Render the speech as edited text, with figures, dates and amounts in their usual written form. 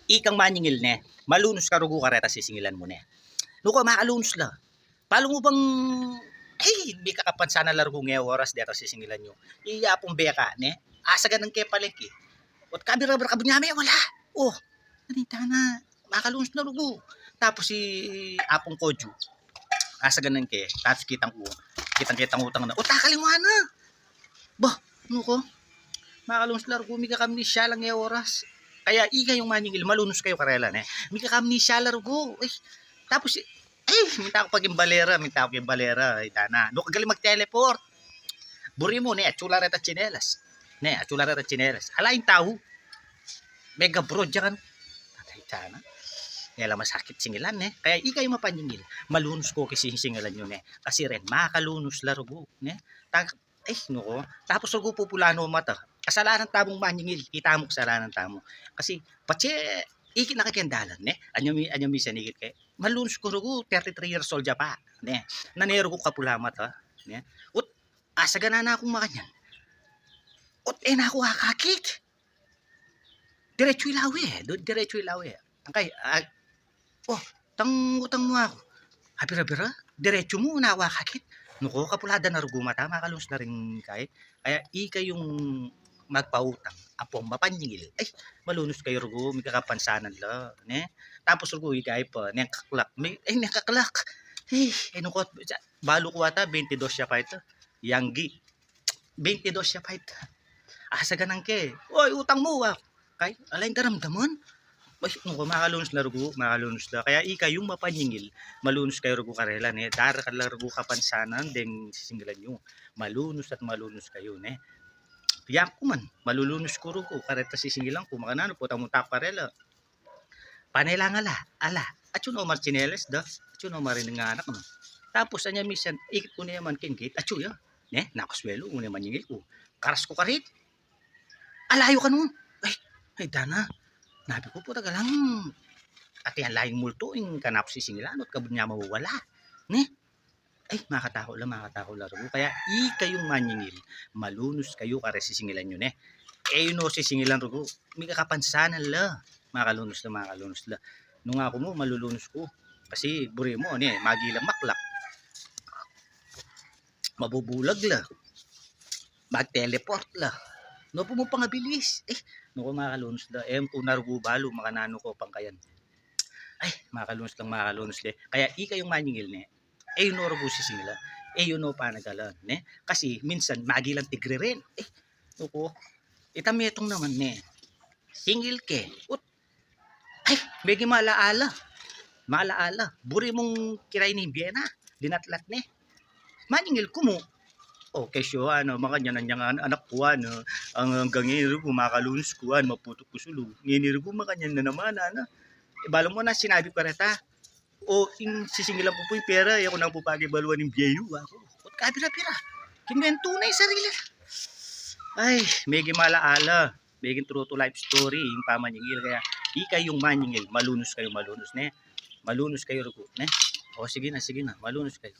ikang maningil ne, malunos ka rugo kareta sisingilan mo ne. Nuko makalunos la. Palo mo bang di ka kapansana largo ng oras dito sisingilan nyo. Iyapong beka ne. Asa ganang kaya palengke. Ot kabira ka bunyame wala. Oh, nanita na makalunos na rugo. Tapos si Apong Koju. Asa ganang kaya. Tapos kitang utang na. O takaling mo na. Bah, nuko. Makalunos largo mi ka kami siya lang oras. Kaya ika yung maningil, malunos kayo karela ne. Mika kami siya largo. Tapos, minta ko pagimbalera. Ay, tana. No, kagaling mag-teleport. Buri mo, ne, atsula reta chinelas. Alain tao. Mega bro, dyan. Ay, tana. Nila masakit singilan, ne. Kaya ika yung mapanyingil. Malunos ko kasi singilan nyo, ne. Kasi rin, makalunos largo, ne. Nuko. Tapos rugo pupulano mata. Kasalanan tamong manyingil. Kita mo kasalanan tamo. Kasi, ikit nakakendalan, ne? Anyo mi sanigit kay. Malunos ko rugo, 33 years old pa, ne? Nanero ko kapulamat, ha? Ne? Ut, asa ganana akong makanyan. Ut, na ako kakakit. Diretso ilawi. Angkay, utang mo ako. Habira-bira, diretso mo, nawa kakit. Nuko, kapulada na rugo mata, makalunos na rin kay. Kaya, ika yung magpautang apong mapanyingil malunos kayo rugo may kakapansanan la ne tapos rugo igay pa neng kaklak neng kaklak nuko balo ko ata 22 siya pa ito yanggi 22 siya pa ito asa ganang ke oy utang mo kay alain daramdaman nuko makalunos la rugo makalunos la kaya yung mapanyingil malunos kayo rugo karela ne dar ka la rugo kapansanan deng sisinggilan nyo malunos kayo ne Tiyak ko man, malulunos ko rugo, kareta sisingilang ko, makanano po, tamong taparela. Panela nga ala, at yun o marchineles da, at yun o marinig nga anak mo. Tapos, anya misan, ikit ko niya man kingkit, at yun ne, nakaswelo, una man yingil ko. Karas ko karit, alayo ka nun. Ay, dana, nabi ko po taga lang, at yan lahing multo, yung kanap sisingilan, at kabun niya mawawala, ne? Makatako lang rugo. Kaya kayong manyingil, malunos kayo kare sisingilan nyo ne. Yun o sisingilan rugo, may kakapansanan la. Makalunos la. Nung ako mo, malulunos ko. Kasi buri mo, ne, magilang maklak. Mabubulag la. Mag-teleport la. No po mo pangabilis. Nuko makalunos la. Kung narugo balo, makanano ko pangkayan. Makalunos la. Kaya kayong manyingil ne. Yun o rugo sisingila. Yun o panagalan, ne? Kasi minsan magilang tigre rin. Nuko, itametong naman, ne? Singil ke. Begi malaala. Buri mong kiray ni Biena. Dinatlat, ne? Maningil ko mo. Kesyo, makanya nanyang anak ko, ang hanggang ngayon, kumakalunos ko, maputok ko sulong. Ngayon, makanya na naman, Balo mo na, sinabi ko reta, sisingilan po yung pera, ako nang pupagi baluan ng biyayo ako. Kabira-bira. Kinwento na yung sarili. May malaala. May true to life story, yung pamanyingil. Kaya, yung manyingil, malunos kayo, ne? Malunos kayo, rugo, ne? Sige na, malunos kayo.